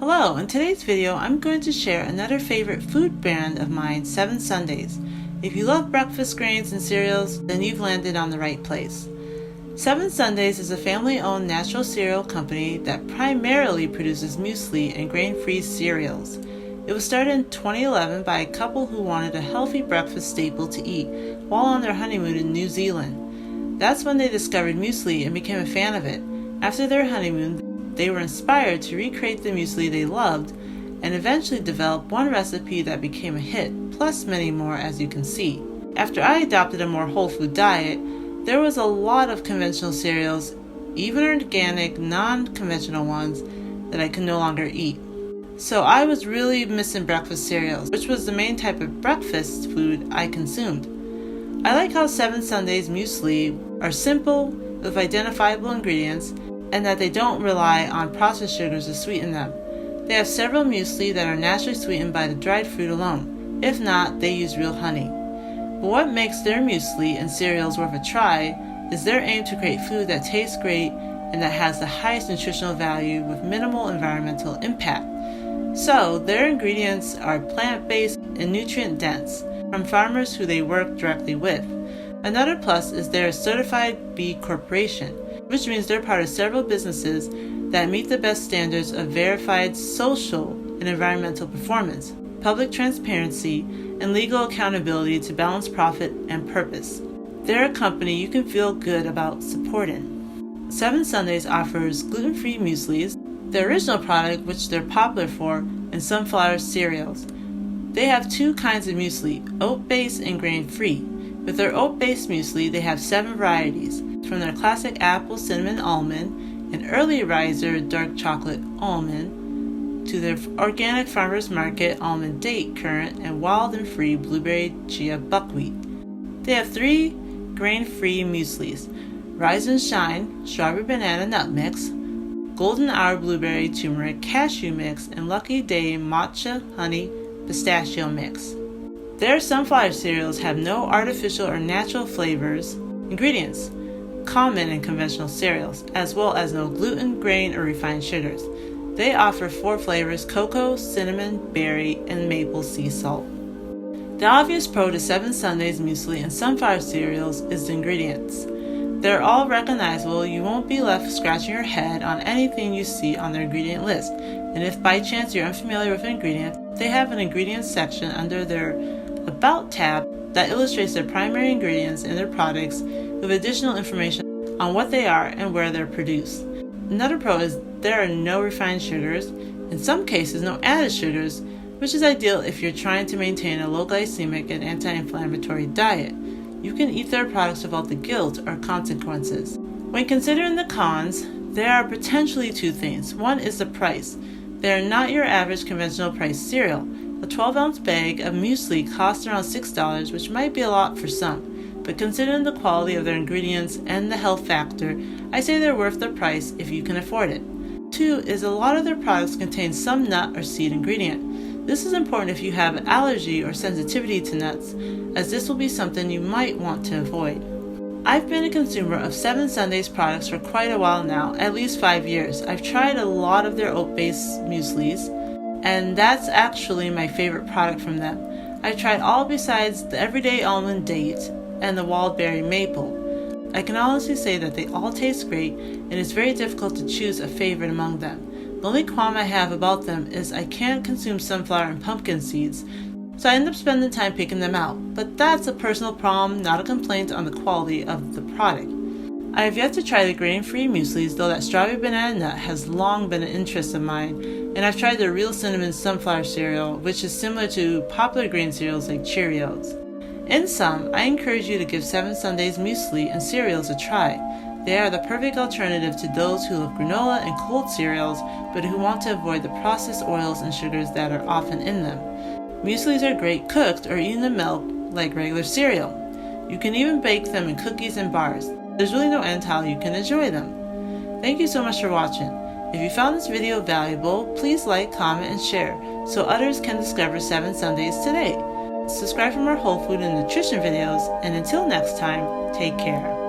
Hello, in today's video I'm going to share another favorite food brand of mine, 7 Sundays. If you love breakfast grains and cereals, then you've landed on the right place. 7 Sundays is a family-owned natural cereal company that primarily produces muesli and grain-free cereals. It was started in 2011 by a couple who wanted a healthy breakfast staple to eat while on their honeymoon in New Zealand. That's when they discovered muesli and became a fan of it. After their honeymoon, they were inspired to recreate the muesli they loved and eventually developed one recipe that became a hit, plus many more as you can see. After I adopted a more whole food diet, there was a lot of conventional cereals, even organic, non-conventional ones, that I could no longer eat. So I was really missing breakfast cereals, which was the main type of breakfast food I consumed. I like how 7 Sundays muesli are simple, with identifiable ingredients, and that they don't rely on processed sugars to sweeten them. They have several muesli that are naturally sweetened by the dried fruit alone. If not, they use real honey. But what makes their muesli and cereals worth a try is their aim to create food that tastes great and that has the highest nutritional value with minimal environmental impact. So, their ingredients are plant-based and nutrient-dense from farmers who they work directly with. Another plus is their certified B Corporation, which means they're part of several businesses that meet the best standards of verified social and environmental performance, public transparency, and legal accountability to balance profit and purpose. They're a company you can feel good about supporting. 7 Sundays offers gluten-free mueslis, the original product which they're popular for, and sunflower cereals. They have 2 kinds of muesli, oat-based and grain-free. With their oat-based muesli, they have 7 varieties, from their classic apple cinnamon almond and early riser dark chocolate almond to their organic farmers market almond date currant and wild and free blueberry chia buckwheat. They have 3 grain-free mueslis: Rise and Shine strawberry banana nut mix, Golden Hour blueberry turmeric cashew mix, and Lucky Day matcha honey pistachio mix. Their sunflower cereals have no artificial or natural flavors, ingredients common in conventional cereals, as well as no gluten, grain, or refined sugars. They offer 4 flavors: cocoa, cinnamon, berry, and maple sea salt. The obvious pro to 7 Sundays muesli and sunflower cereals is the ingredients. They're all recognizable. You won't be left scratching your head on anything you see on their ingredient list. And if by chance you're unfamiliar with an ingredient, they have an ingredients section under their About tab that illustrates their primary ingredients in their products with additional information on what they are and where they're produced. Another pro is there are no refined sugars, in some cases no added sugars, which is ideal if you're trying to maintain a low glycemic and anti-inflammatory diet. You can eat their products without the guilt or consequences. When considering the cons, there are potentially 2 things. One is the price. They are not your average conventional price cereal. A 12-ounce bag of muesli costs around $6, which might be a lot for some, but considering the quality of their ingredients and the health factor, I say they're worth the price if you can afford it. 2 is a lot of their products contain some nut or seed ingredient. This is important if you have allergy or sensitivity to nuts, as this will be something you might want to avoid. I've been a consumer of 7 Sundays products for quite a while now, at least 5 years. I've tried a lot of their oat-based mueslis, and that's actually my favorite product from them. I've tried all besides the everyday almond date and the wild berry maple. I can honestly say that they all taste great, and it's very difficult to choose a favorite among them. The only qualm I have about them is I can't consume sunflower and pumpkin seeds, so I end up spending time picking them out. But that's a personal problem, not a complaint on the quality of the product. I have yet to try the grain-free mueslis, though that strawberry banana nut has long been an interest of mine, and I've tried the real cinnamon sunflower cereal, which is similar to popular grain cereals like Cheerios. In sum, I encourage you to give 7 Sundays muesli and cereals a try. They are the perfect alternative to those who love granola and cold cereals, but who want to avoid the processed oils and sugars that are often in them. Mueslis are great cooked or eaten in milk like regular cereal. You can even bake them in cookies and bars. There's really no end to how you can enjoy them. Thank you so much for watching. If you found this video valuable, please like, comment, and share so others can discover 7 Sundays today. Subscribe for more whole food and nutrition videos, and until next time, take care.